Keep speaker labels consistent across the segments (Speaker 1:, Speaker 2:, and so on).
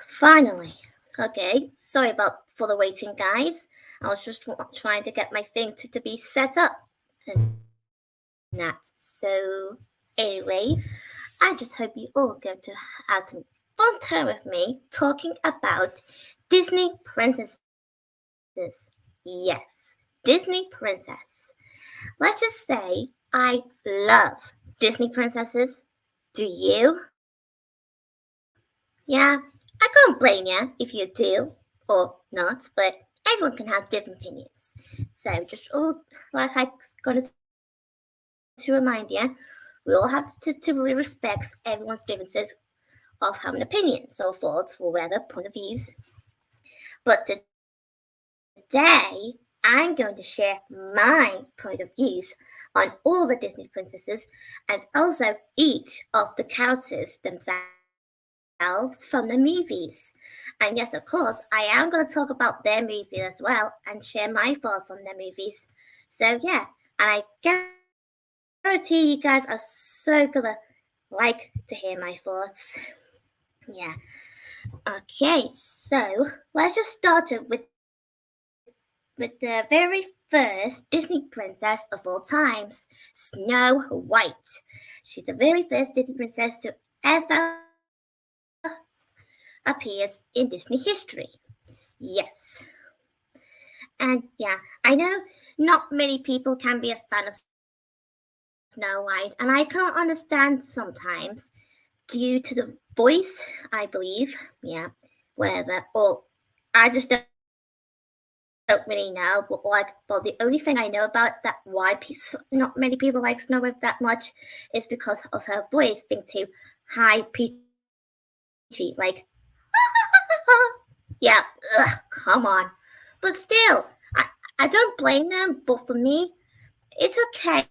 Speaker 1: Finally. Okay, sorry about for the waiting, guys. I was just trying to get my thing to be set up and that. So, anyway, I just hope you all going to have some fun time with me talking about Disney princesses. Yes, Disney princess. Let's just say I love Disney princesses. Do you? Yeah, I can't blame you if you do or not, but everyone can have different opinions. So just all like I'm going to remind you, we all have to respect everyone's differences of having opinions or thoughts or whatever point of views. But today I'm going to share my point of views on all the Disney princesses and also each of the characters themselves from the movies. And yes, of course, I am going to talk about their movie as well and share my thoughts on their movies. So yeah, and I guarantee you guys are so gonna like to hear my thoughts. Yeah. Okay, so let's just start it with the very first Disney princess of all times, Snow White. She's the very first Disney princess to ever appeared in Disney history. Yes. And yeah, I know not many people can be a fan of Snow White, and I can't understand sometimes due to the voice, I believe. Yeah, whatever. Or I just don't really know. But the only thing I know about that why not many people like Snow White that much is because of her voice being too high pitchy. Like, yeah, come on. But still, I don't blame them. But for me, it's okay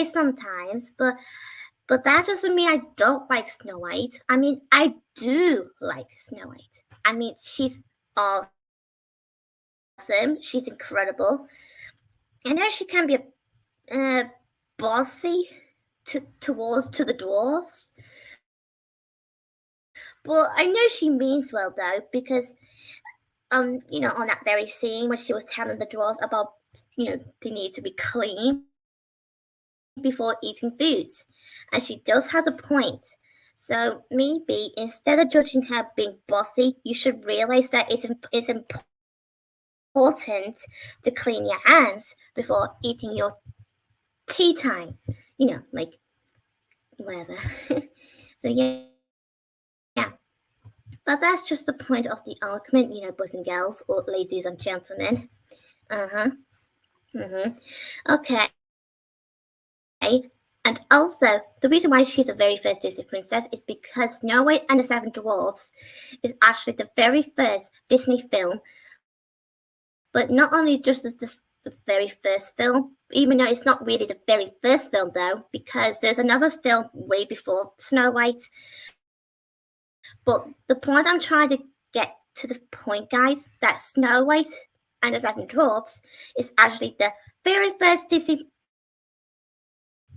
Speaker 1: sometimes. But that doesn't mean I don't like Snow White. I mean, I do like Snow White. I mean, she's awesome. She's incredible. I know she can be bossy to the dwarves, but I know she means well though because on that very scene when she was telling the dwarves about they need to be clean before eating foods, and she does have a point. So maybe instead of judging her being bossy, you should realize that it's important to clean your hands before eating your tea time. Like whatever. So yeah. But that's just the point of the argument, boys and girls, or ladies and gentlemen. Uh huh. Okay. And also, the reason why she's the very first Disney princess is because Snow White and the Seven Dwarfs is actually the very first Disney film. But not only just the very first film, even though it's not really the very first film, though, because there's another film way before Snow White. But the point I'm trying to get to the point, guys, that Snow White and the Seven Dwarfs is actually the very first Disney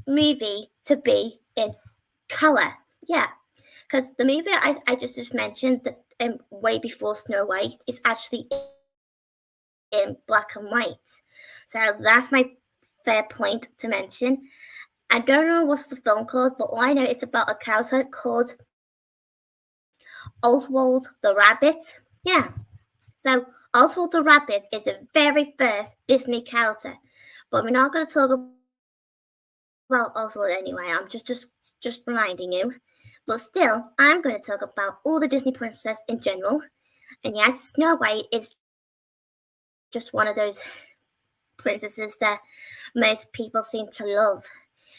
Speaker 1: movie to be in color. Yeah, because the movie I just mentioned that way before Snow White is actually in black and white. So that's my fair point to mention. I don't know what's the film called, but all I know it's about a character called Oswald the Rabbit. Yeah. So Oswald the Rabbit is the very first Disney character. But we're not going to talk about Oswald anyway. I'm just reminding you. But still, I'm going to talk about all the Disney princesses in general. And yes, Snow White is just one of those princesses that most people seem to love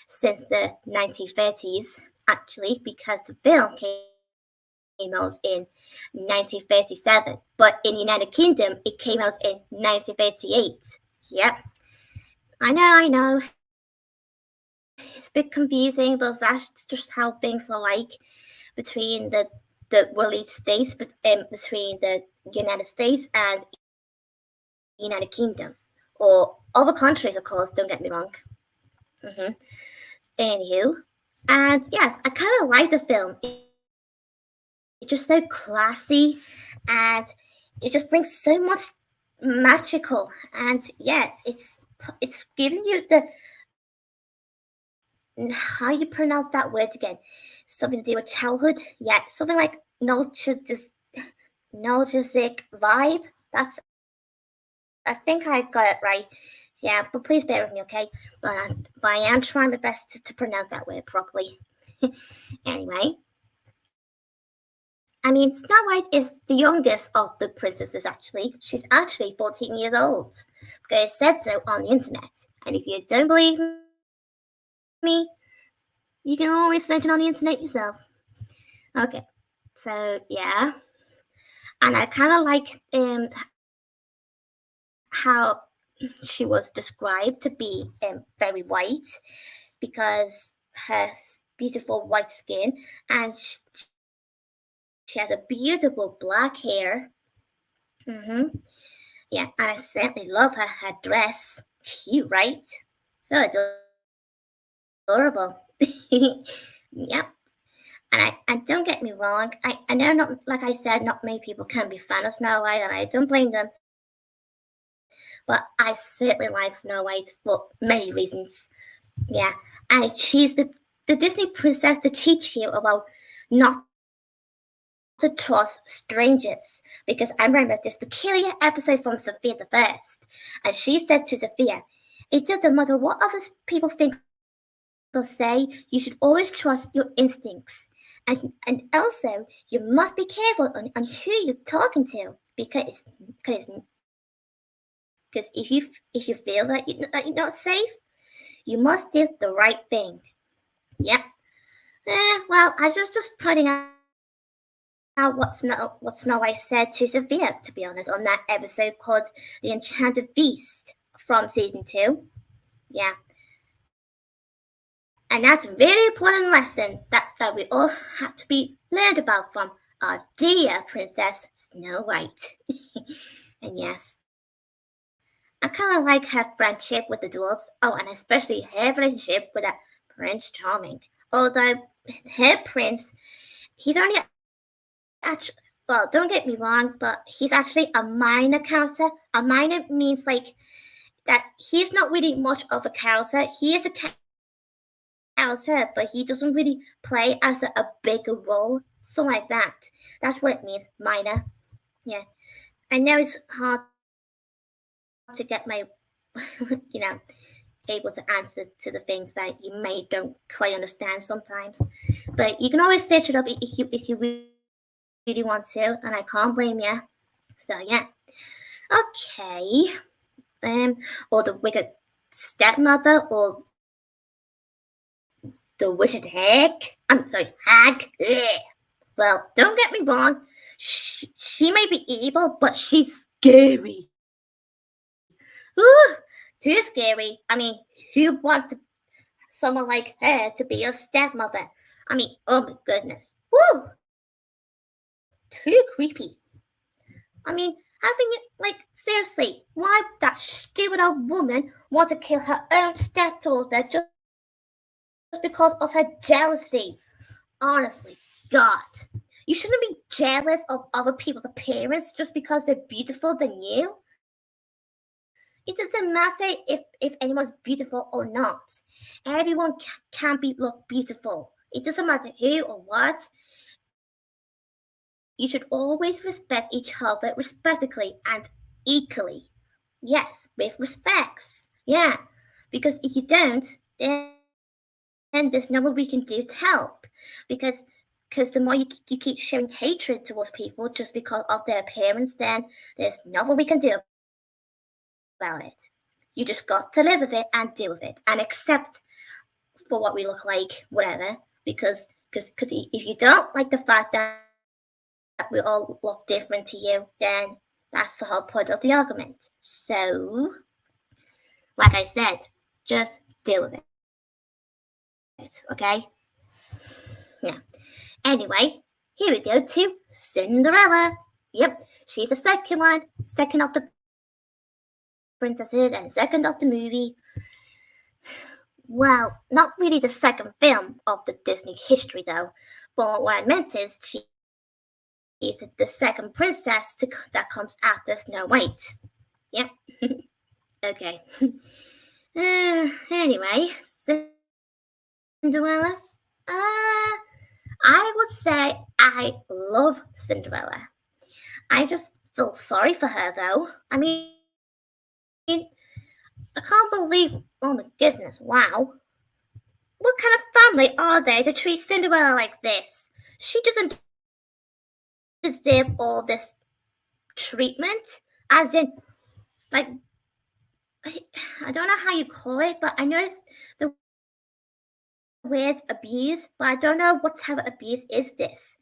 Speaker 1: since the 1930s, actually, because the film came out in 1937, but in the United Kingdom it came out in 1938. Yep, I know. It's a bit confusing, but that's just how things are like between the release states, but between the United States and United Kingdom, or other countries, of course. Don't get me wrong. Anywho, and yes, I kind of like the film. it's just so classy, and it just brings so much magical. And yes, it's giving you the how you pronounce that word again? Something to do with childhood? Yeah, something like nostalgic vibe. That's I think I got it right. Yeah, but please bear with me, okay? But I am trying my best to pronounce that word properly. Anyway, I mean, Snow White is the youngest of the princesses, actually. She's actually 14 years old. Because it said so on the internet. And if you don't believe me, you can always search it on the internet yourself. Okay, so yeah. And I kind of like how she was described to be very white because her beautiful white skin, and she has a beautiful black hair. Yeah, and I certainly love her dress. Cute, right? So adorable. Yep. And don't get me wrong, I know not like I said, not many people can be fan of Snow White, and I don't blame them. But I certainly like Snow White for many reasons. Yeah, and she's the Disney princess to teach you about not to trust strangers. Because I remember this peculiar episode from Sophia the First, and she said to Sophia, "It doesn't matter what other people think or say. You should always trust your instincts, and also you must be careful on who you're talking to because if you feel that you're not safe, you must do the right thing." Yep. Well, I was just pointing out what Snow White said to Sophia, to be honest, on that episode called The Enchanted Beast from season 2. Yeah. And that's a very important lesson that we all have to be learned about from our dear Princess Snow White. And yes, I kind of like her friendship with the dwarves. Oh, and especially her relationship with that Prince Charming. Although her prince, he's only actually, well, don't get me wrong, but he's actually a minor character. A minor means like that he's not really much of a character. He is a character, but he doesn't really play as a bigger role. Something like that. That's what it means, minor. Yeah. I know it's hard to get my, you know, able to answer to the things that you may don't quite understand sometimes. But you can always search it up if you really want to, and I can't blame you. So yeah. Okay. Or the wicked stepmother, or the wicked hag. I'm sorry, hag. Ugh. Well, don't get me wrong. She may be evil, but she's scary. Ooh, too scary. I mean, who wants someone like her to be your stepmother? I mean, oh my goodness. Woo! Too creepy. I mean, having it, like, seriously, why that stupid old woman want to kill her own stepdaughter just because of her jealousy? Honestly, God. You shouldn't be jealous of other people's appearance just because they're beautiful than you. It doesn't matter if anyone's beautiful or not. Everyone can look beautiful. It doesn't matter who or what. You should always respect each other respectfully and equally. Yes, with respects. Yeah, because if you don't, then there's nothing we can do to help. Because the more you keep showing hatred towards people just because of their appearance, then there's nothing we can do about it. You just got to live with it and deal with it and accept for what we look like, whatever. Because if you don't like the fact that we all look different to you, then that's the whole point of the argument. So, like I said, just deal with it. Okay? Yeah. Anyway, here we go to Cinderella. Yep, she's the second one, second of the princesses and second of the movie. Well, not really the second film of the Disney history though, but what I meant is is the second princess that comes after Snow White. Yep. Okay. Anyway, Cinderella. I would say I love Cinderella. I just feel sorry for her, though. I mean, I can't believe. Oh my goodness! Wow. What kind of family are they to treat Cinderella like this? She doesn't deserve all this treatment. As in, like, I don't know how you call it, but I know it's the word's abuse, but I don't know what type of abuse is this.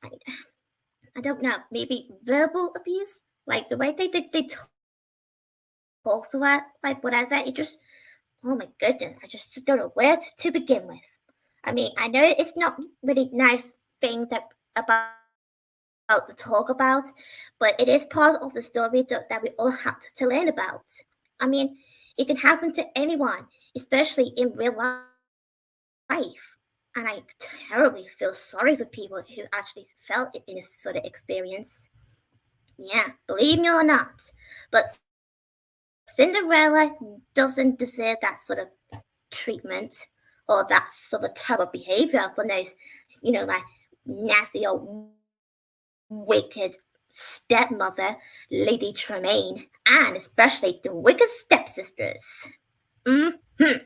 Speaker 1: I don't know. Maybe verbal abuse, like the way they talk to her, like whatever. It just, oh my goodness, I just don't know where to begin with. I mean, I know it's not really nice thing that about to talk about, but it is part of the story that we all have to learn about. I mean, it can happen to anyone, especially in real life. And I terribly feel sorry for people who actually felt it in this sort of experience. Yeah, believe me or not. But Cinderella doesn't deserve that sort of treatment or that sort of type of behavior from those, like nasty or wicked stepmother, Lady Tremaine, and especially the wicked stepsisters. Mm-hmm.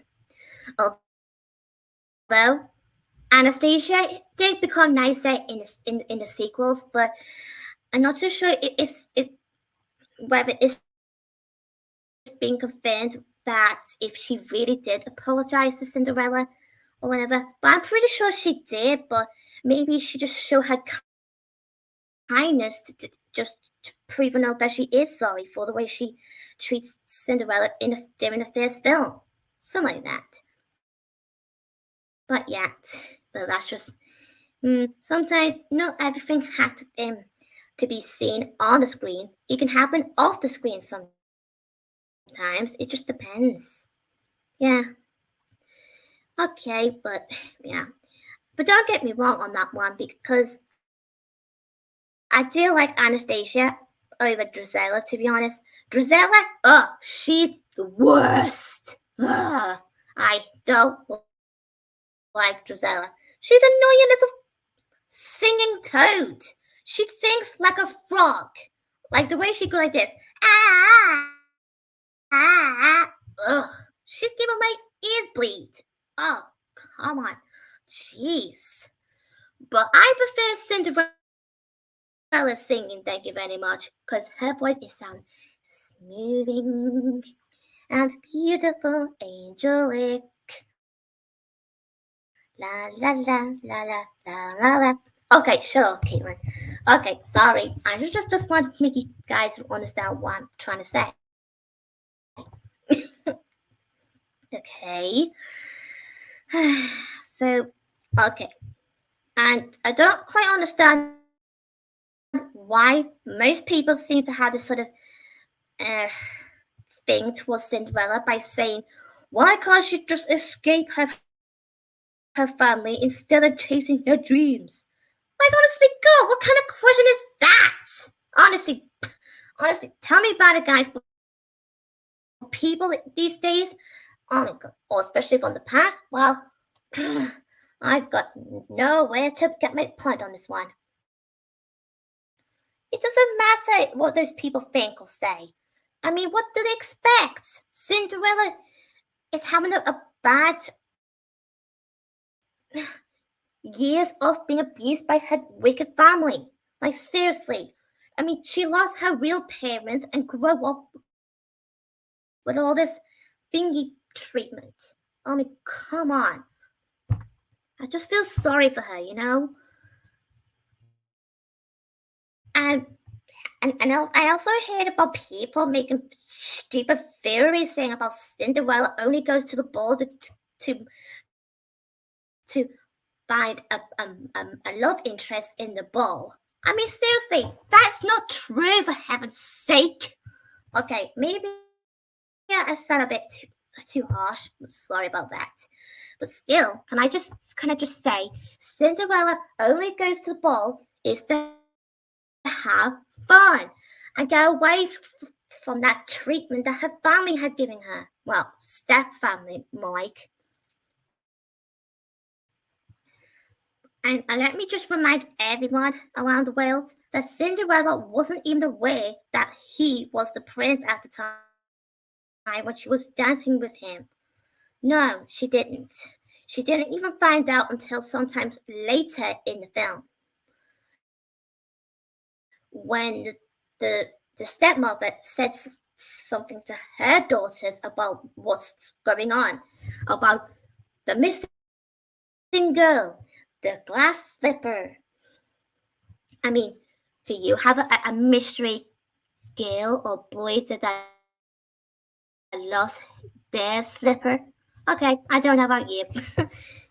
Speaker 1: Although Anastasia did become nicer in the sequels, but I'm not too sure if whether it's been confirmed that if she really did apologize to Cinderella or whatever. But I'm pretty sure she did, but maybe she just showed her kindness to prove that she is sorry for the way she treats Cinderella during the first film. Something like that. But that's just sometimes not everything has to be seen on the screen. It can happen off the screen sometimes. It just depends. Yeah. Okay, but yeah. But don't get me wrong on that one, because I do like Anastasia over Drizella, to be honest. Drizella, she's the worst. I don't like Drizella. She's an annoying little singing toad. She sings like a frog. Like the way she goes like this. Ugh. She's giving my ears bleed. Oh, come on. Jeez. But I prefer Cinderella singing, thank you very much, because her voice sounds smoothing and beautiful, angelic. La la la la la la la la. Okay, shut up, Caitlin. Okay, sorry. I just wanted to make you guys understand what I'm trying to say. Okay. So, okay. And I don't quite understand why most people seem to have this sort of thing towards Cinderella by saying, why can't she just escape her family instead of chasing her dreams? Like, honestly, God, what kind of question is that? Honestly, tell me about it, guys. People these days, oh my God, or especially from the past, well, I've got nowhere to get my point on this one. It doesn't matter what those people think or say. I mean, what do they expect? Cinderella is having a bad years of being abused by her wicked family. Like, seriously. I mean, she lost her real parents and grew up with all this thingy treatment. I mean, come on. I just feel sorry for her, And I also heard about people making stupid theories saying about Cinderella only goes to the ball to find a love interest in the ball. I mean, seriously, that's not true, for heaven's sake. Okay, maybe I sound a bit too harsh. Sorry about that. But still, can I just say Cinderella only goes to the ball is to have fun and get away from that treatment that her family had given her. Well, step family, Mike. And let me just remind everyone around the world that Cinderella wasn't even aware that he was the prince at the time when she was dancing with him. No, she didn't. She didn't even find out until sometimes later in the film. When the stepmother said something to her daughters about what's going on, about the missing girl, the glass slipper. I mean, do you have a mystery girl or boy that lost their slipper? Okay, I don't know about you.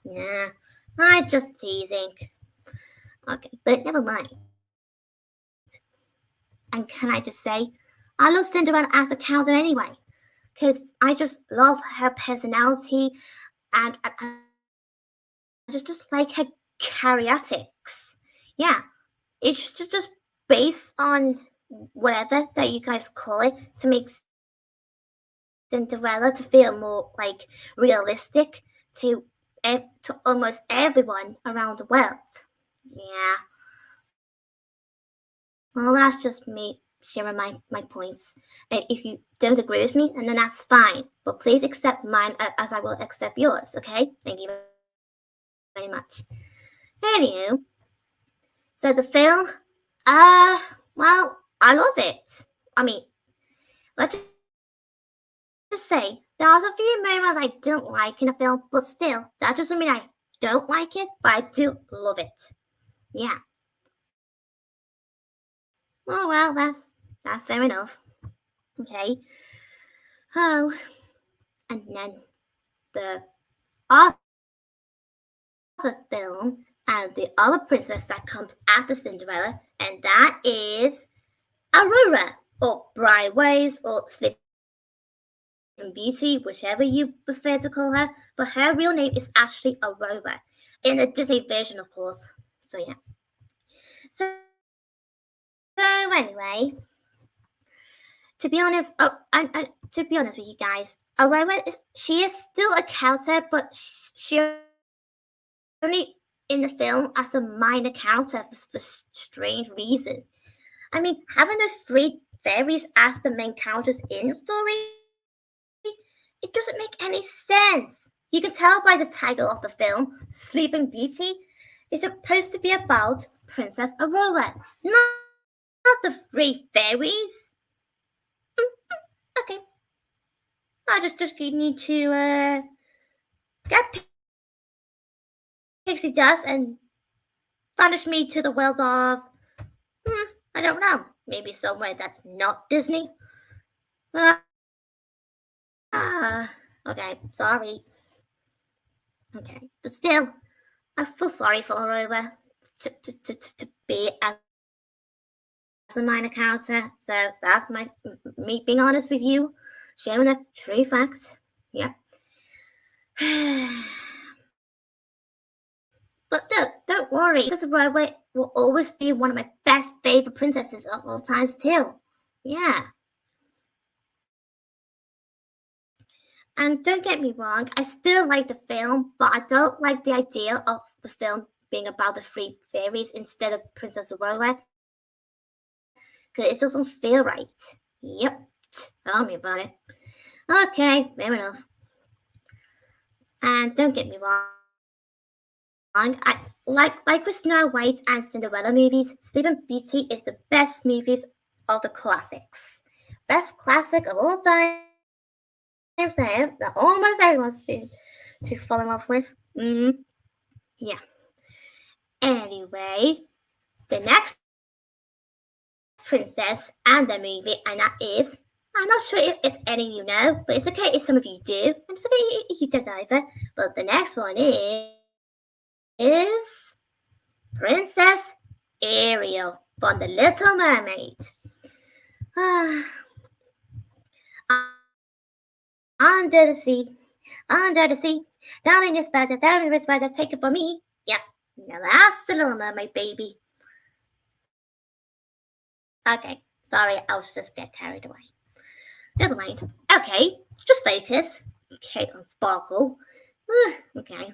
Speaker 1: Nah, I'm just teasing. Okay, but never mind. And can I just say, I love Cinderella as a character anyway, because I just love her personality and I just like her characteristics. Yeah, it's just based on whatever that you guys call it to make Cinderella to feel more like realistic to almost everyone around the world. Yeah. Well, that's just me sharing my points. And if you don't agree with me, then that's fine. But please accept mine as I will accept yours, okay? Thank you very much. Anywho, so the film, well, I love it. I mean, let's just say there was a few moments I didn't like in the film, but still, that doesn't mean I don't like it, but I do love it. Yeah. Oh well, that's fair enough. Okay. Oh, and then the other film and the other princess that comes after Cinderella, and that is Aurora, or Briarways, or Sleeping Beauty, whichever you prefer to call her. But her real name is actually Aurora, in the Disney version, of course. So yeah. So anyway, to be honest, to be honest with you guys, Aurora she is still a character, but she only in the film as a minor character for strange reason. I mean, having those three fairies as the main characters in the story, it doesn't make any sense. You can tell by the title of the film, Sleeping Beauty, is supposed to be about Princess Aurora, not the three fairies. Okay, I just need to get pixie dust and vanish me to the world of, I don't know, maybe somewhere that's not Disney. Okay, sorry. Okay, but still, I feel sorry for Aurora to be as a minor character. So that's me being honest with you, sharing the true facts. Yep. But don't worry, Princess Aurora will always be one of my best favorite princesses of all times too. Yeah. And don't get me wrong, I still like the film, but I don't like the idea of the film being about the three fairies instead of Princess Aurora. Because it doesn't feel right. Yep. Tell me about it. Okay, fair enough. And don't get me wrong, I like with Snow White and Cinderella movies, Sleeping Beauty is the best movies of the classics. Best classic of all time that almost everyone seems to fall in love with. Yeah. Anyway, the next princess and the movie, and that is, I'm not sure if any of you know, but it's okay if some of you do, and it's okay if you don't either. But the next one is Princess Ariel from The Little Mermaid. Under the sea, darling is better, darling is better, take it from me. Yep, now that's The Little Mermaid, baby. Okay, sorry, I was just get carried away. Never mind. Okay, just focus. Okay, on Sparkle. Okay.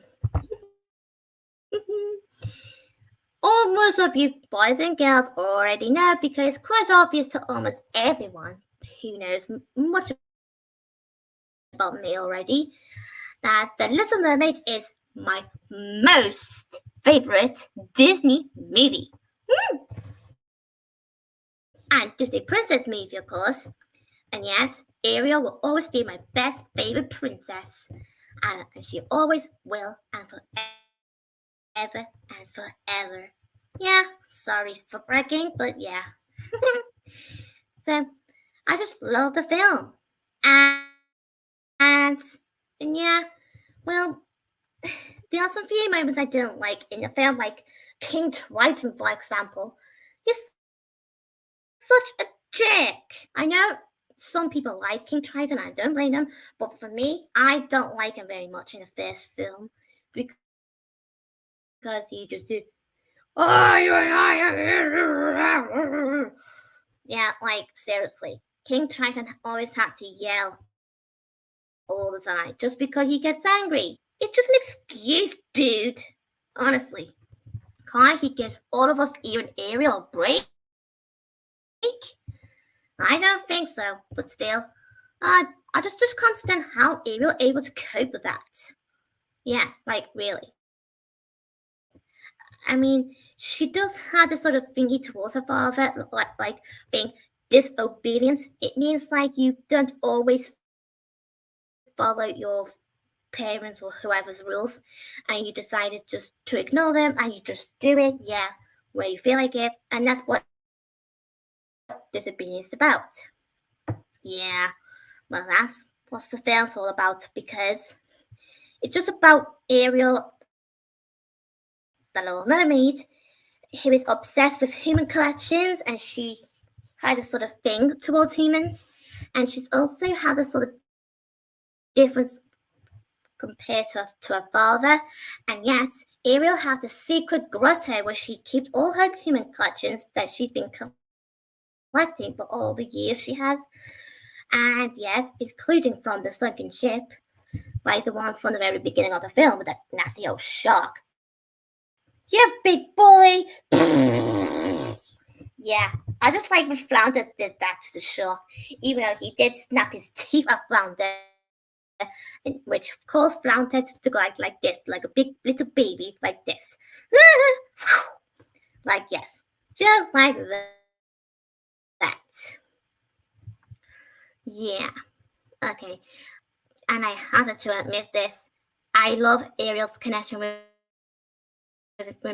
Speaker 1: Most of you boys and girls already know because it's quite obvious to almost everyone who knows much about me already that The Little Mermaid is my most favorite Disney movie. And Disney Princess movie, of course. And yes, Ariel will always be my best favorite princess. And she always will and forever and forever. Yeah, sorry for bragging, but yeah. So, I just love the film. And, and yeah, well, there are some few moments I didn't like in the film, like King Triton, for example. He's such a jerk. I know some people like King Triton, I don't blame them, but for me, I don't like him very much in the first film because he just did. Yeah, like seriously, King Triton always had to yell all the time just because he gets angry. It's just an excuse, dude. Honestly, can't he give all of us, even Ariel, a break? I don't think so, but still, I just can't understand how Ariel able to cope with that. Yeah, like really. I mean, she does have this sort of thingy towards her father, like being disobedient. It means like you don't always follow your parents or whoever's rules, and you decided just to ignore them, and you just do it, yeah, where you feel like it, and that's what disobedience is about. Yeah, well, that's what the film's all about because it's just about Ariel, the Little Mermaid, who is obsessed with human collections, and she had a sort of thing towards humans, and she's also had a sort of difference compared to her father. And yet, Ariel has a secret grotto where she keeps all her human collections that she's been collecting for all the years she has. And yes, including from the sunken ship, like the one from the very beginning of the film with that nasty old shark. Yeah, big boy. Yeah, I just like when Flounder did that to the shark, even though he did snap his teeth at Flounder, which of course Flounder to go like this, like a big little baby, like this. Like yes, just like that. Yeah, okay. And I have to admit this. I love Ariel's connection with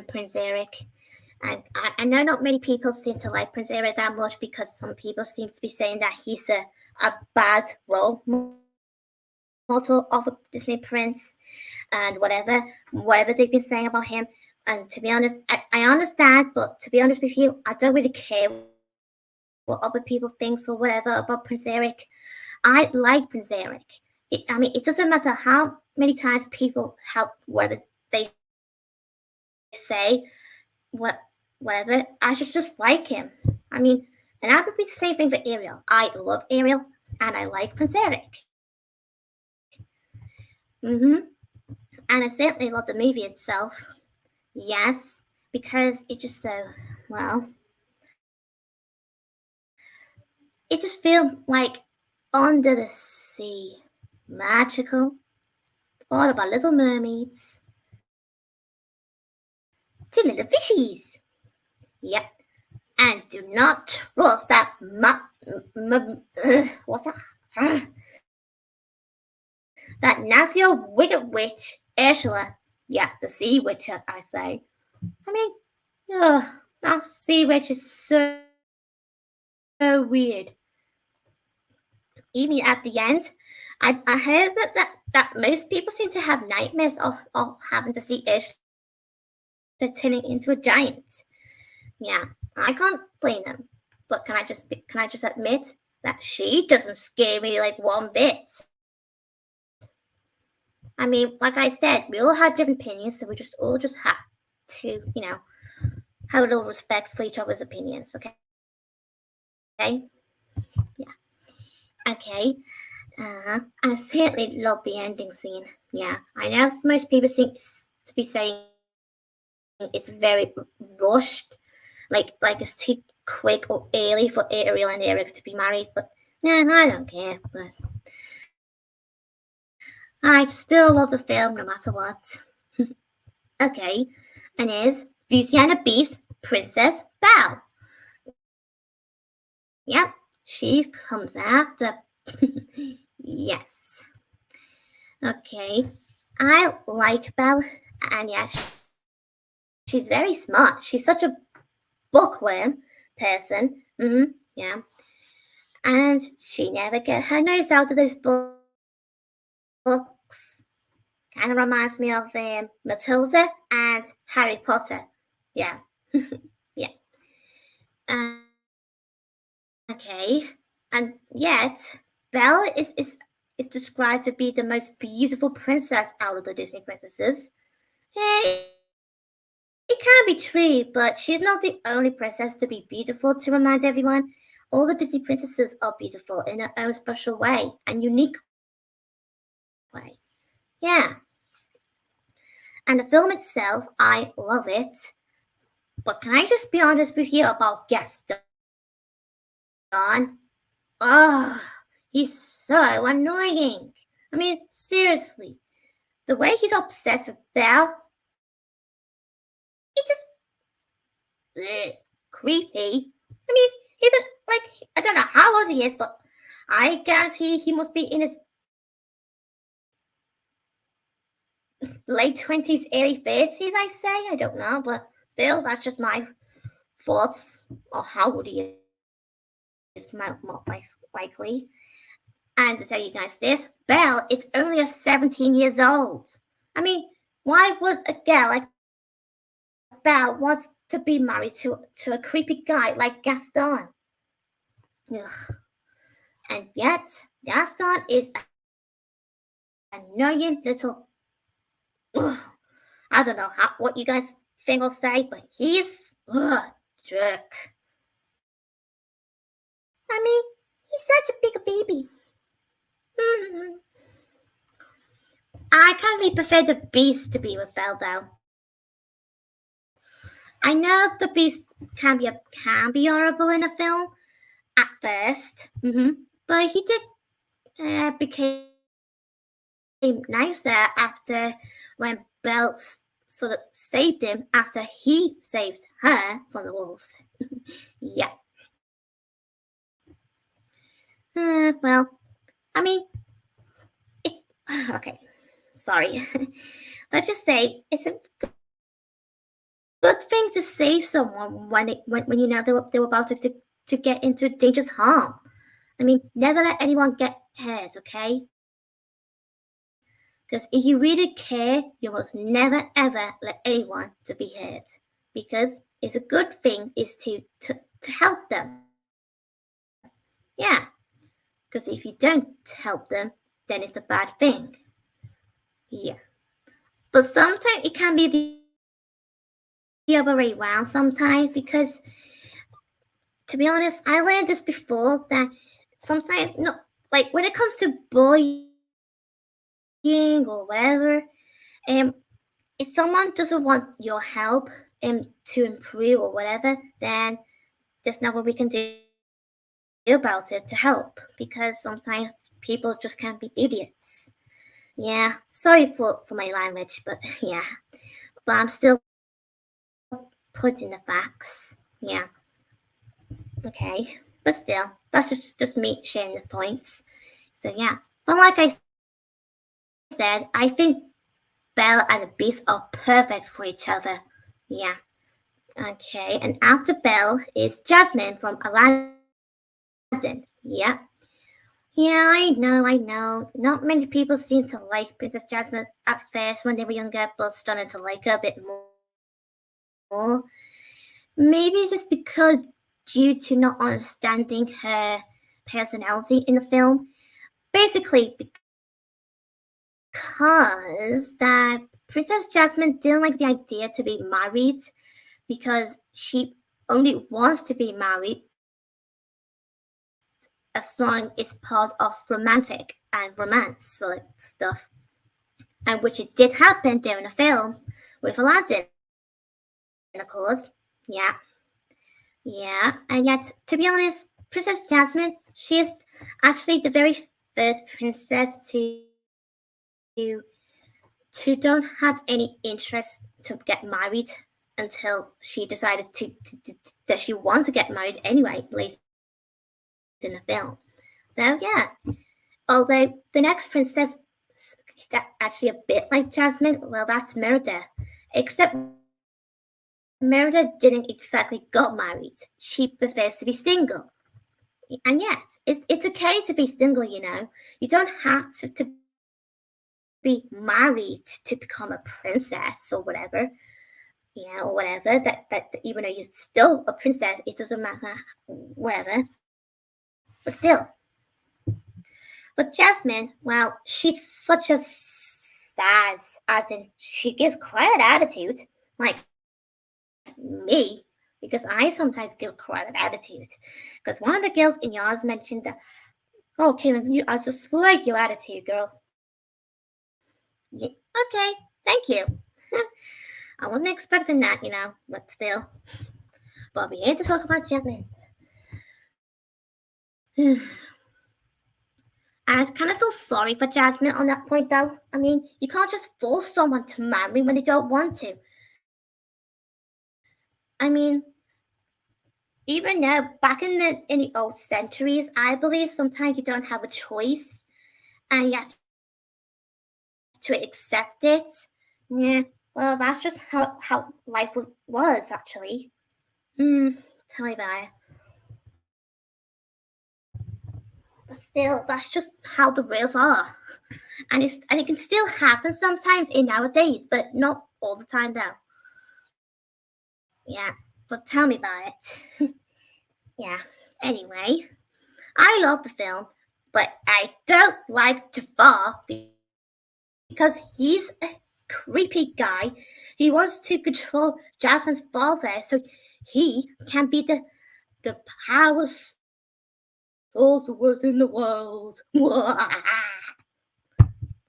Speaker 1: Prince Eric. And I know not many people seem to like Prince Eric that much because some people seem to be saying that he's a bad role model of a Disney prince and whatever they've been saying about him. And to be honest, I understand, but to be honest with you, I don't really care what other people think or whatever about Prince Eric. I like Prince Eric. It doesn't matter how many times people help whatever they say, whatever. I just like him. I mean, and that would be the same thing for Ariel. I love Ariel, and I like Prince Eric. And I certainly love the movie itself. Yes, because it just so well. It just feels like under the sea, magical, all about little mermaids to little fishies. Yep, and do not trust that what's that? That nasty old wicked witch, Ursula. Yeah, the sea witch, I say. I mean, that sea witch is so weird. Even at the end, I heard that most people seem to have nightmares of having to see Ursula turning into a giant. Yeah, I can't blame them. But can I just admit that she doesn't scare me like one bit. I mean, like I said, we all have different opinions, so we just all just have to, have a little respect for each other's opinions, okay? Yeah. Okay. I certainly love the ending scene. Yeah. I know most people seem to be saying it's very rushed, like it's too quick or early for Ariel and Eric to be married, but no, I don't care. But I still love the film no matter what. Okay, and is Beauty and the Beast Princess Belle. Yep, she comes after. Yes. Okay, I like Belle, and yes, she's very smart. She's such a bookworm person. Yeah. And she never get her nose out of those books. Kind of reminds me of Matilda and Harry Potter. Yeah. Yeah. Okay. And yet, Belle is described to be the most beautiful princess out of the Disney princesses. It can be true, but she's not the only princess to be beautiful. To remind everyone, all the Disney princesses are beautiful in their own special way and unique way. Yeah. And the film itself, I love it. But can I just be honest with you about Gaston? Oh, he's so annoying. I mean, seriously. The way he's obsessed with Belle, it's just creepy. I mean, he's I don't know how old he is, but I guarantee he must be in his late 20s, early 30s, I say. I don't know, but still, that's just my thoughts on how old he is, more likely. And to tell you guys this, Belle is only 17 years old. I mean, why would a girl like Belle want to be married to a creepy guy like Gaston? Ugh. And yet, Gaston is an annoying little. Ugh, I don't know what you guys think or say, but he's jerk. I mean, he's such a big baby. Mm-hmm. I kindly prefer the Beast to be with Belle, though. I know the Beast can be horrible in a film at 1st but he did became nicer after when Belle sort of saved him after he saved her from the wolves. Yeah. Well, I mean, okay. Sorry. Let's just say it's a good thing to save someone when you know they were about to get into dangerous harm. I mean, never let anyone get hurt, okay? Because if you really care, you must never ever let anyone to be hurt. Because it's a good thing is to help them. Yeah. Because if you don't help them, then it's a bad thing. Yeah. But sometimes it can be the other way around sometimes because to be honest, I learned this before that sometimes like when it comes to bullying or whatever, if someone doesn't want your help to improve or whatever, then there's nothing we can do about it to help because sometimes people just can't be idiots. Yeah, sorry for my language, but yeah, but I'm still putting the facts. Yeah, okay, but still, that's just me sharing the points. So yeah, but like I said, I think Belle and the Beast are perfect for each other. Yeah. Okay, and after Belle is Jasmine from Aladdin. Yeah. Yeah, I know. Not many people seem to like Princess Jasmine at first when they were younger, but started to like her a bit more. Maybe it's just because due to not understanding her personality in the film. Basically, because that Princess Jasmine didn't like the idea to be married because she only wants to be married as long as it's part of romantic and romance like stuff, and which it did happen during the film with Aladdin, of course. Yeah, yeah, and yet, to be honest, Princess Jasmine, she is actually the very first princess to don't have any interest to get married until she decided that she wanted to get married anyway later in the film. So yeah, although the next princess that actually a bit like Jasmine, well, that's Merida, except Merida didn't exactly got married. She prefers to be single. And yes, it's okay to be single, you know. You don't have to be married to become a princess or whatever. Yeah, or whatever. That even though you're still a princess, it doesn't matter. Whatever. But still. But Jasmine, well, she's such a sass, as in she gives quite an attitude, like me, because I sometimes give quite an attitude. Because one of the girls in yours mentioned that, oh, Caitlin, I just like your attitude, girl. Yeah, okay, thank you. I wasn't expecting that, you know, but still. But we had to talk about Jasmine. I kind of feel sorry for Jasmine on that point, though. I mean, you can't just force someone to marry when they don't want to. I mean, even now, back in the old centuries, I believe sometimes you don't have a choice, and you have to accept it. Yeah, well, that's just how life was actually. Tell me about it. But still, that's just how the rails are. And it can still happen sometimes in nowadays, but not all the time though. Yeah, but tell me about it. Yeah. Anyway, I love the film, but I don't like Jafar because he's a creepy guy. He wants to control Jasmine's father so he can be the power sorcerers in the world.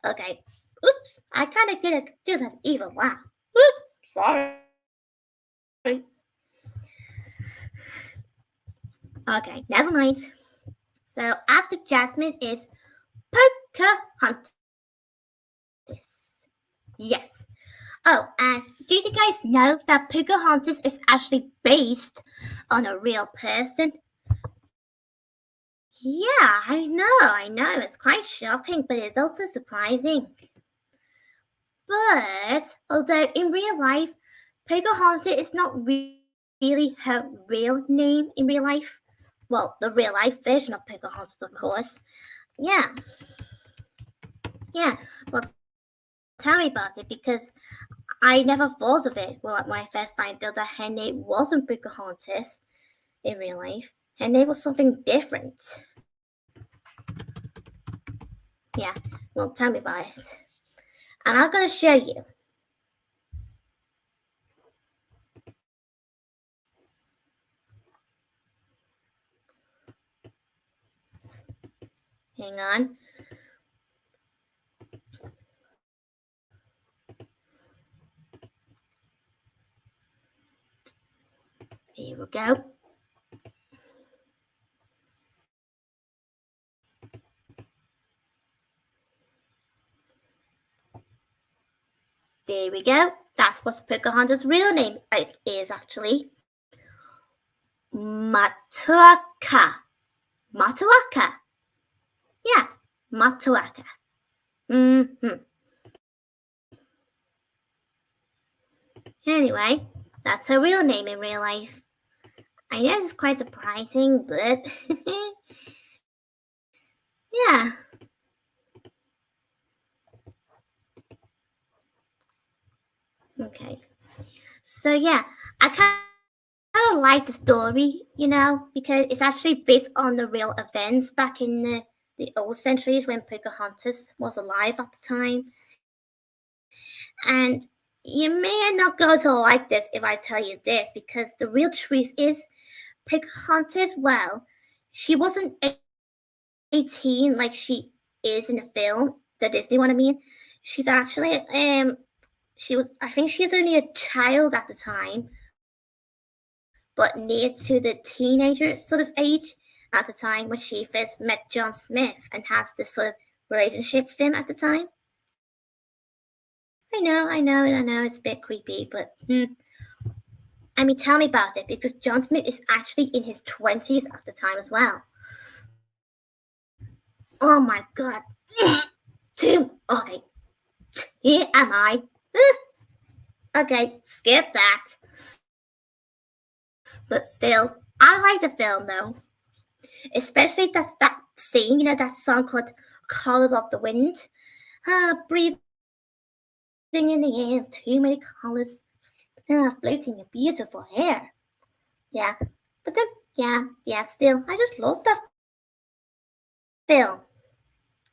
Speaker 1: Okay. Oops. I kind of did do that evil laugh. Oops. Sorry. Okay, never mind. So after Jasmine is Pocahontas. Yes. Oh, and do you guys know that Pocahontas is actually based on a real person? Yeah, I know. It's quite shocking, but it's also surprising. But although in real life, Pocahontas is not really her real name in real life. Well, the real life version of Pocahontas, of course. Yeah. Yeah. Well, tell me about it because I never thought of it when I first found out that her name wasn't Pocahontas in real life. Her name was something different. Yeah. Well, tell me about it. And I'm going to show you. Hang on. Here we go. There we go. That's what Pocahontas' real name is actually. Matoaka. Matoaka. Yeah, Matoaka. Anyway, that's her real name in real life. I know it's quite surprising, but yeah. Okay. So yeah, I kind of like the story, you know, because it's actually based on the real events back in the old centuries when Pocahontas was alive at the time. And you may not go to like this if I tell you this, because the real truth is Pocahontas, well, she wasn't 18 like she is in the film, the Disney one, I mean. She's actually she was, I think she was only a child at the time, but near to the teenager sort of age at the time when she first met John Smith and has this sort of relationship with him at the time. I know, it's a bit creepy, but I mean, tell me about it, because John Smith is actually in his 20s at the time as well. Oh my god. Okay, here am I. Okay, skip that. But still, I like the film though. Especially that scene, that song called Colors of the Wind. Breathing in the air, too many colors, floating in beautiful air. Yeah, but then, still, I just love that film.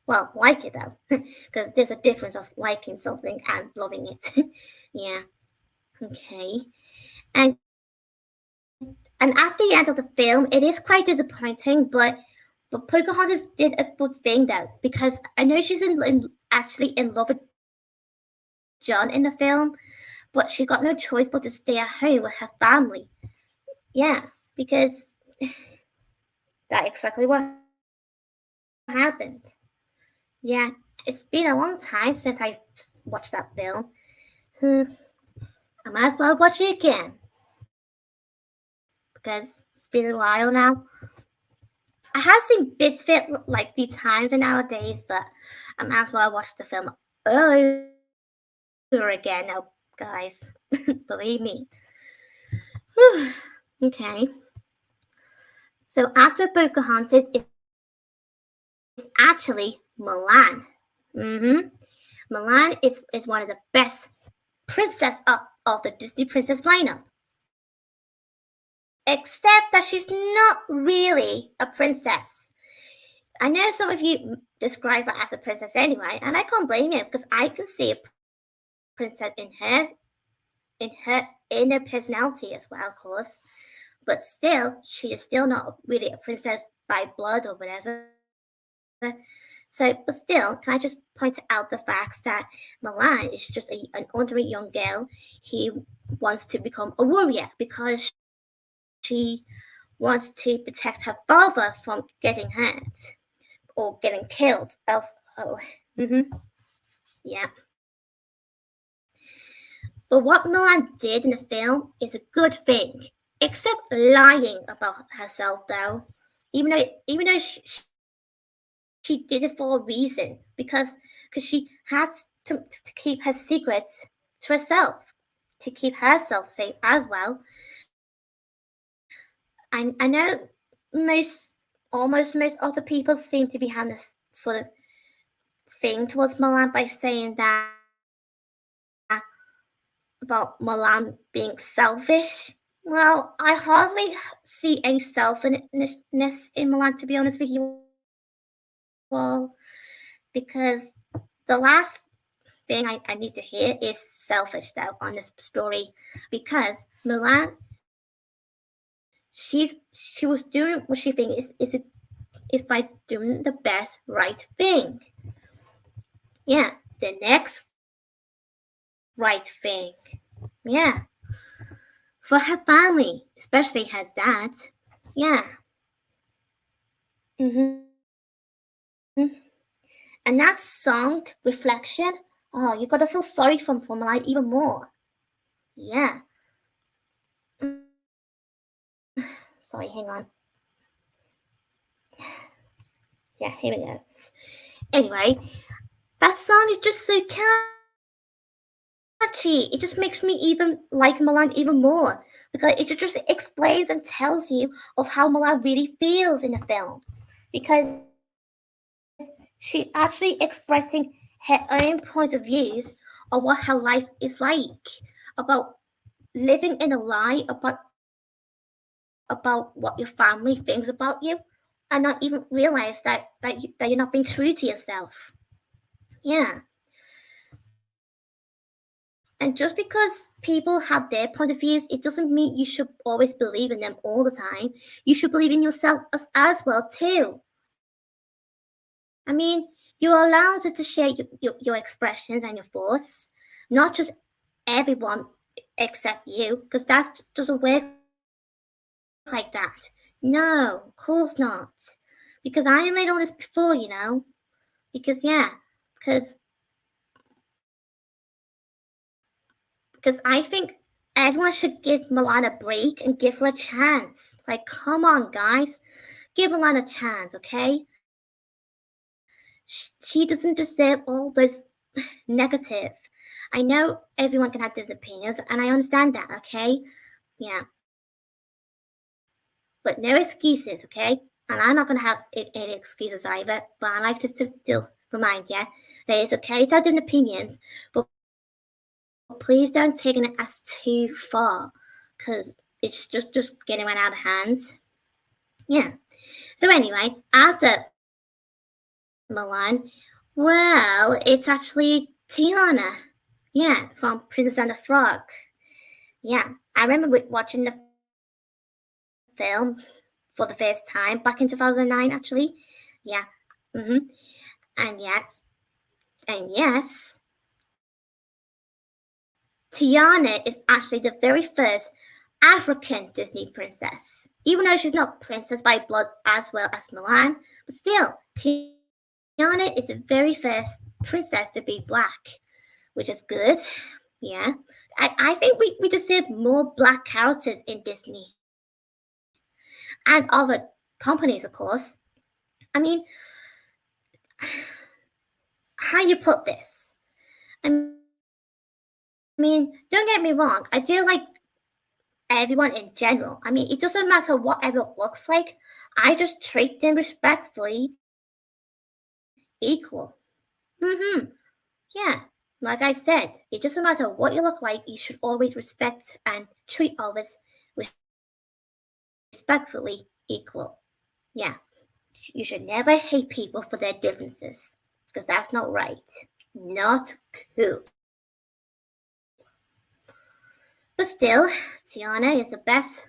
Speaker 1: Well, like it though, because there's a difference of liking something and loving it. Yeah, okay. And at the end of the film, it is quite disappointing, but Pocahontas did a good thing though, because I know she's actually in love with John in the film, but she got no choice but to stay at home with her family. Yeah, because that's exactly what happened. Yeah, it's been a long time since I watched that film. I might as well watch it again, because it's been a while now. I have seen bits of it like a few times nowadays, but I might as well watch the film over again now, guys. Believe me. Okay. So after Pocahontas is actually Mulan. Mulan is one of the best princess of the Disney princess lineup. Except that she's not really a princess. I know some of you describe her as a princess anyway, and I can't blame you, because I can see a princess in her inner personality as well, of course. But still, she is still not really a princess by blood or whatever. So, but still, can I just point out the fact that Mulan is just an ordinary young girl. He wants to become a warrior because she wants to protect her father from getting hurt or getting killed. Else, yeah. But what Mulan did in the film is a good thing, except lying about herself, though. Even though she did it for a reason, because she has to keep her secrets to herself, to keep herself safe as well. I know almost most other people seem to be having this sort of thing towards Mulan by saying that about Mulan being selfish. Well, I hardly see any selfishness in Mulan, to be honest with you all, because the last thing I need to hear is selfish though on this story, because Mulan, she was doing what she thinks is by doing the best right thing. Yeah, the next right thing. Yeah, for her family, especially her dad. Yeah. And that song, Reflection, oh, you gotta feel sorry for Mulan even more. Yeah. Sorry, hang on. Yeah, here we go. Anyway, that song is just so catchy. It just makes me even like Mulan even more, because it just explains and tells you of how Mulan really feels in the film, because she's actually expressing her own point of views of what her life is like, about living in a lie about what your family thinks about you, and not even realize that you're not being true to yourself. Yeah. And just because people have their point of views, it doesn't mean you should always believe in them all the time. You should believe in yourself as well too. I mean, you're allowed to share your expressions and your thoughts, not just everyone except you, because that doesn't work like that. No, of course not. Because I made all this before, Because yeah, because I think everyone should give Milan a break and give her a chance. Like, come on, guys, give Milan a chance, okay? She doesn't deserve all those negative. I know everyone can have different opinions, and I understand that, okay? Yeah. But no excuses, okay? And I'm not going to have any excuses either, but I like to still remind you that it's okay to have different opinions, but please don't take it as too far, because it's just getting right out of hands. Yeah. So anyway, after Milan, well, it's actually Tiana. Yeah, from Princess and the Frog. Yeah, I remember watching the film for the first time back in 2009, actually. Yeah. Mm-hmm. And yes, Tiana is actually the very first African Disney princess. Even though she's not princess by blood as well as Milan, but still, Tiana is the very first princess to be black, which is good. Yeah. I think we deserve more black characters in Disney. And other companies, of course. I mean, how you put this? I mean, don't get me wrong. I do like everyone in general. I mean, it doesn't matter what everyone looks like. I just treat them respectfully, equal. Yeah, like I said, it doesn't matter what you look like. You should always respect and treat others respectfully, equal. Yeah, you should never hate people for their differences because that's not right. Not cool. But still, Tiana is the best,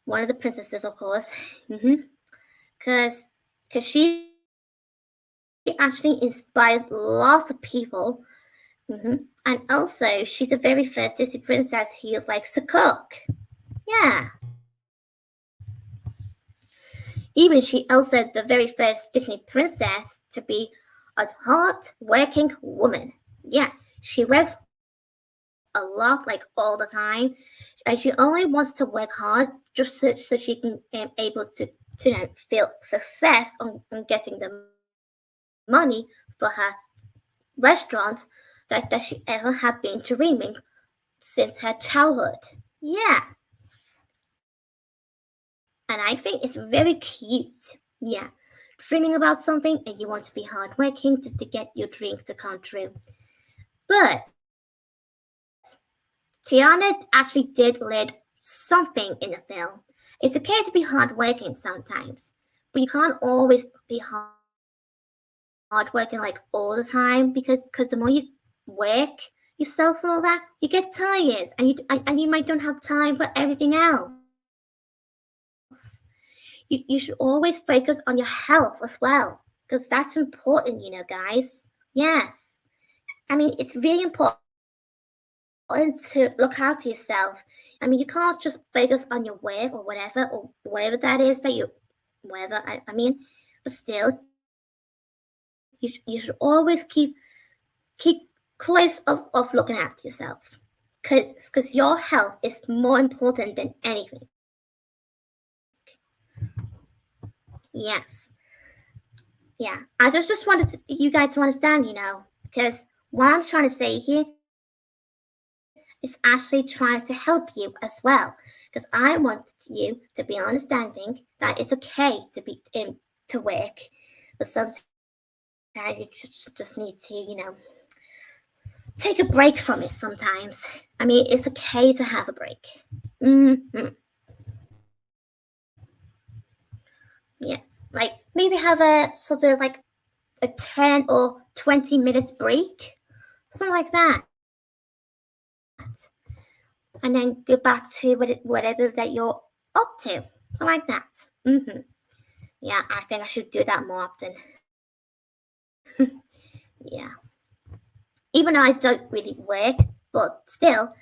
Speaker 1: one of the princesses, of course. Because she actually inspires lots of people. And also, she's the very first Disney princess who likes to cook. Yeah. Even she also the very first Disney princess to be a hard-working woman. Yeah, she works a lot, like all the time, and she only wants to work hard just so she can able to feel success on getting the money for her restaurant that she ever had been dreaming since her childhood. Yeah, and I think it's very cute. Yeah, dreaming about something and you want to be hardworking to get your dream to come true. But Tiana actually did learn something in the film. It's okay to be hardworking sometimes, but you can't always be hardworking like all the time because the more you work yourself and all that, you get tired and you might don't have time for everything else. You should always focus on your health as well because that's important, guys. Yes. I mean, it's really important to look after yourself. I mean, you can't just focus on your work or whatever that is that you, whatever, I mean, but still, you should always keep close of looking after yourself because your health is more important than anything. Yes. Yeah, I just wanted you guys to understand, because what I'm trying to say here is actually trying to help you as well. Because I want you to be understanding that it's okay to be to work, but sometimes you just need to, take a break from it. Sometimes, I mean, it's okay to have a break. Yeah, like maybe have a sort of like a 10 or 20 minutes break, something like that. And then go back to whatever that you're up to, something like that. Yeah, I think I should do that more often. Yeah. Even though I don't really work, but still,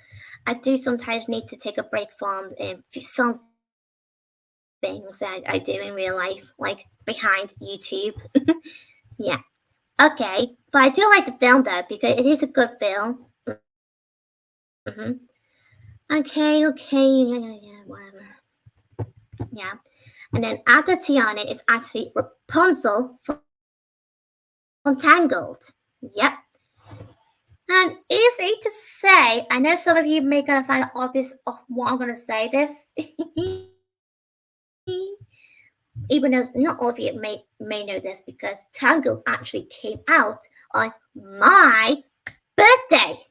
Speaker 1: I do sometimes need to take a break from some things that I do in real life, like behind YouTube. Yeah. Okay. But I do like the film though, because it is a good film. Mm-hmm. Okay. Yeah, whatever. Yeah. And then after Tiana is actually Rapunzel from Tangled. Yep. And easy to say. I know some of you may gonna find it obvious of what I'm gonna say this. Even though not all of you may know this, because Tangled actually came out on my birthday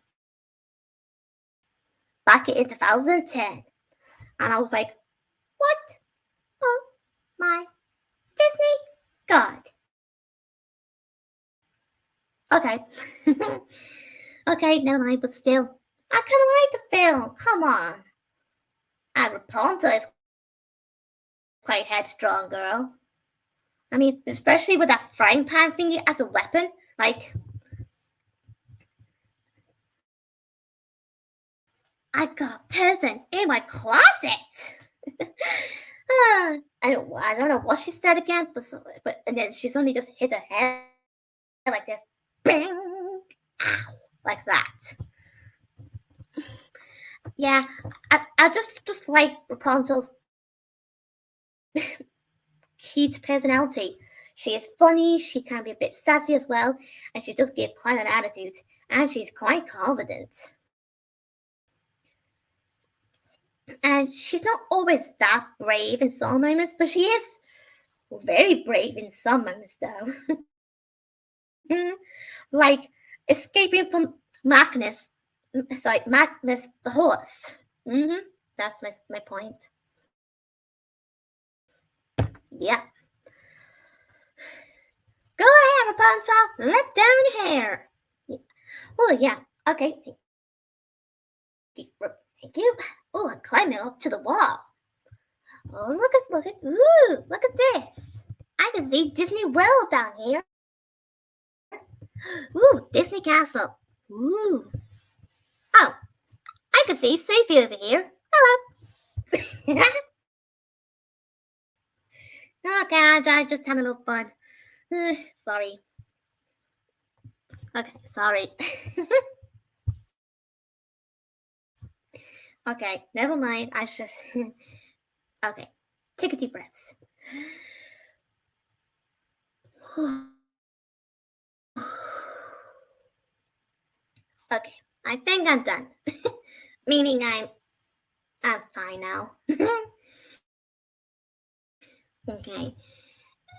Speaker 1: back in 2010. And I was like, what? Oh my Disney God. Okay. Okay, never mind, but still, I kind of like the film. Come on. And Rapunzel is quite headstrong, girl. I mean, especially with that frying pan thingy as a weapon. Like, I got a person in my closet. I don't know what she said again, but and then she suddenly just hit her head like this, bang, ow, like that. Yeah, I just like Rapunzel's cute personality. She is funny, she can be a bit sassy as well, and she does give quite an attitude, and she's quite confident. And she's not always that brave in some moments, but she is very brave in some moments, though. Like escaping from Magnus, Magnus the horse. Mm-hmm. That's my point. Yeah. Go ahead, Rapunzel. Let down your hair. Oh, yeah. Okay. Thank you. Oh, I'm climbing up to the wall. Oh, look at this. I can see Disney World down here. Ooh, Disney Castle. Ooh. Oh, I can see Sophie over here. Hello. Okay, I just had a little fun. Sorry. Okay, sorry. Okay, never mind. I just. Okay, take a deep breath. Okay, I think I'm done. Meaning I'm fine now. Okay.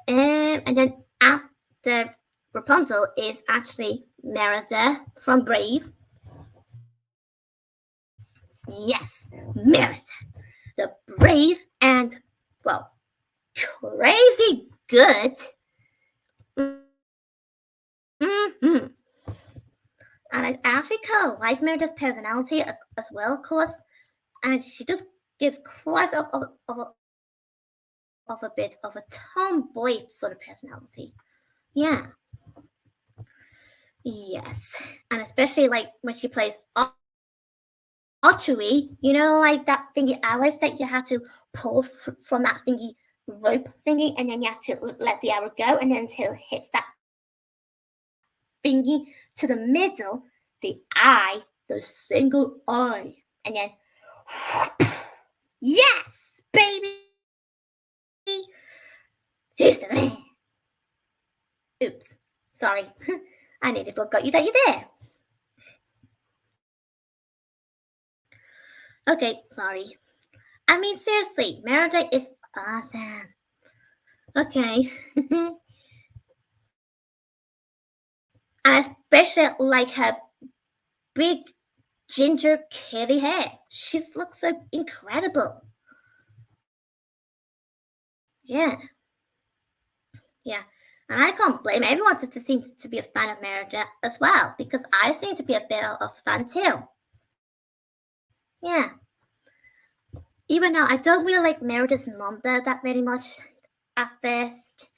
Speaker 1: And then after Rapunzel is actually Merida from Brave. Yes, Merida. The brave and, well, crazy good. Mm-hmm. And I actually kind of like Merida's personality as well, of course. And she just gives quite of a bit of a tomboy sort of personality. Yeah. Yes. And especially like when she plays archery, you know, like that thingy arrows that you have to pull from that thingy rope thingy, and then you have to let the arrow go, and then until it hits that thingy to the middle, the eye, the single eye, and then yes, baby, here's the man. Oops, sorry, I nearly forgot you that you're there. Okay, sorry. I mean, seriously, Merida is awesome. Okay. I especially like her big ginger curly hair. She looks so incredible. Yeah, yeah. And I can't blame everyone to seem to be a fan of Merida as well, because I seem to be a bit of a fan too. Yeah. Even though I don't really like Merida's mom that very much at first.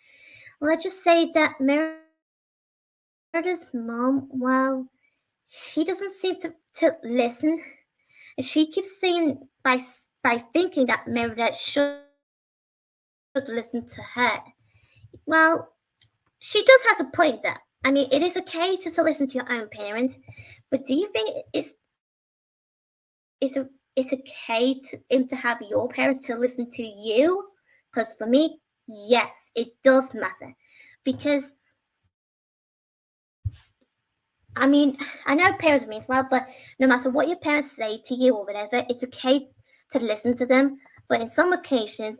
Speaker 1: Let's just say that Merida Meredith's mom, well, she doesn't seem to listen. She keeps saying by thinking that Meredith should listen to her. Well, she does have a point there. I mean, it is okay to listen to your own parents, but do you think it's it's okay to have your parents to listen to you? Because for me, yes, it does matter. Because I mean, I know parents means well, but no matter what your parents say to you or whatever, it's okay to listen to them. But in some occasions,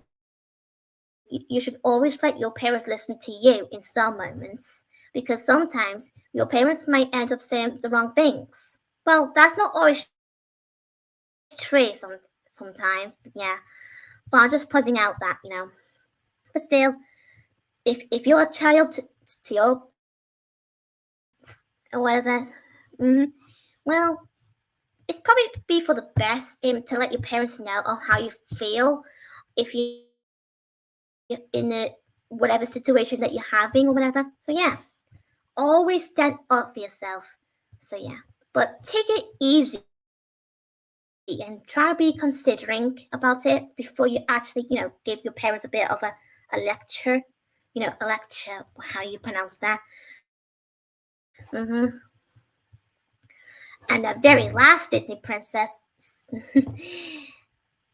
Speaker 1: you should always let your parents listen to you in some moments, because sometimes your parents might end up saying the wrong things. Well, that's not always true sometimes, yeah. But I'm just pointing out that, But still, if you're a child to your or whatever, mm, well, it's probably be for the best to let your parents know of how you feel if you in a whatever situation that you're having or whatever. So yeah, always stand up for yourself. So yeah, but take it easy and try to be considering about it before you actually, give your parents a bit of a lecture. A lecture, how you pronounce that. hmm And the very last Disney princess,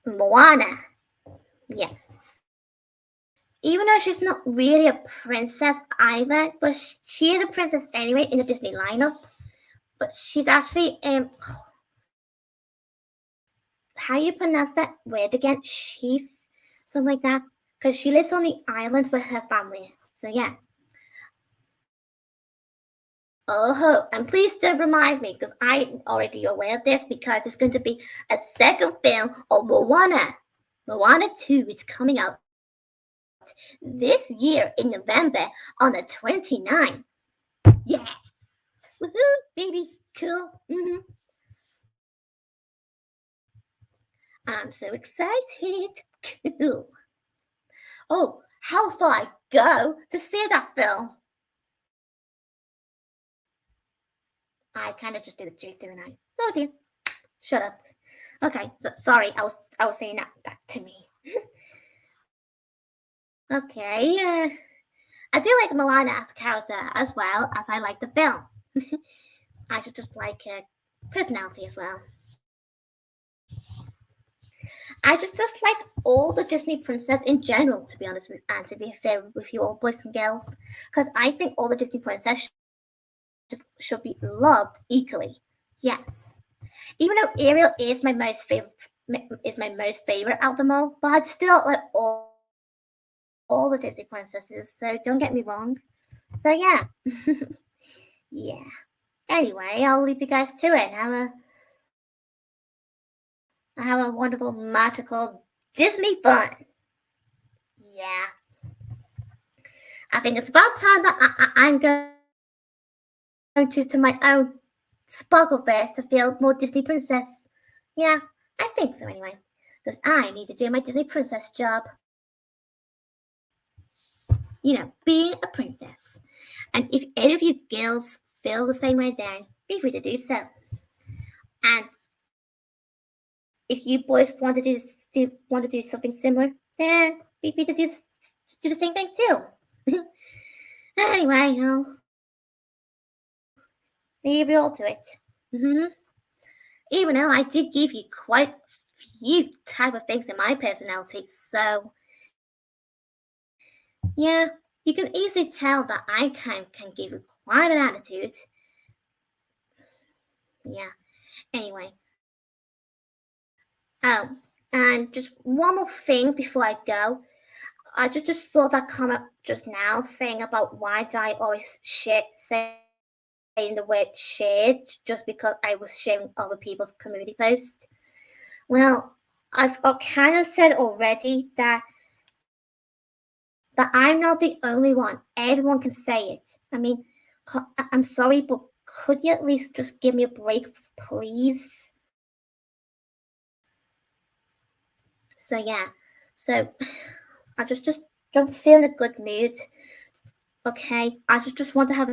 Speaker 1: Moana. Yeah. Even though she's not really a princess either, but she is a princess anyway in the Disney lineup. But she's actually how you pronounce that word again? Chief, something like that. Because she lives on the island with her family. So yeah. Oh, and please don't remind me because I'm already aware of this because there's going to be a second film of Moana. Moana 2 is coming out this year in November on the 29th. Yes! Woohoo, baby! Cool. I'm so excited. Cool. Oh, how far I go to see that film? I kind of just did a joke, didn't I? Oh dear. Shut up. Okay, so sorry, I was saying that to me. Okay, I do like Moana as a character as well as I like the film. I just like her personality as well. I just like all the Disney princesses in general, to be honest, and to be fair with you all boys and girls, because I think all the Disney princesses should be loved equally. Yes, even though Ariel is my most favorite out of them all, but I'd still like all the Disney princesses. So don't get me wrong. So yeah, yeah. Anyway, I'll leave you guys to it. Have a wonderful, magical Disney fun. Yeah. I think it's about time that I'm going to my own Sparkleverse to feel more Disney princess. Yeah, I think so anyway. Because I need to do my Disney princess job. Being a princess. And if any of you girls feel the same way, then be free to do so. And if you boys want to do something similar, then be free to do the same thing too. Anyway, I'll leave you all to it. Even though I did give you quite a few type of things in my personality, so yeah, you can easily tell that I can give you quite an attitude. Yeah. Anyway. Oh, and just one more thing before I go. I just saw that comment just now saying about why do I always saying the word shared just because I was sharing other people's community posts. Well, I've kind of said already that I'm not the only one. Everyone can say it. I mean, I'm sorry, but could you at least just give me a break, please? So yeah, so I just don't feel in a good mood. Okay, I just want to have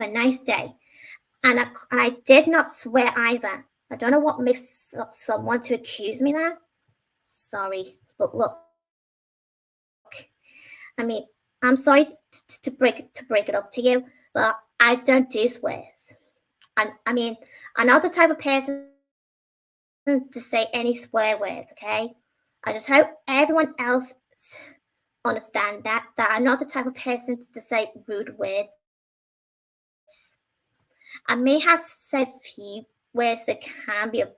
Speaker 1: nice day. And I did not swear either. I don't know what makes someone to accuse me that. Sorry, but look, I mean, I'm sorry to break it up to you, but I don't do swears. And I mean, I'm not the type of person to say any swear words. Okay, I just hope everyone else understand that I'm not the type of person to say rude words. I may have said few words that can be a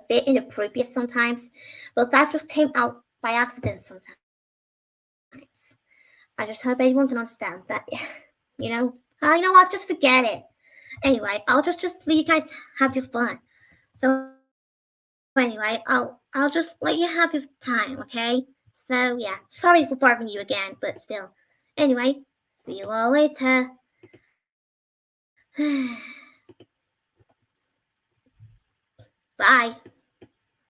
Speaker 1: bit inappropriate sometimes, but that just came out by accident sometimes. I just hope everyone can understand that, you know, you know what, just forget it. Anyway, I'll just let you guys have your fun. So anyway, I'll just let you have your time, okay? So yeah, sorry for bothering you again, but still. Anyway, see you all later. Bye.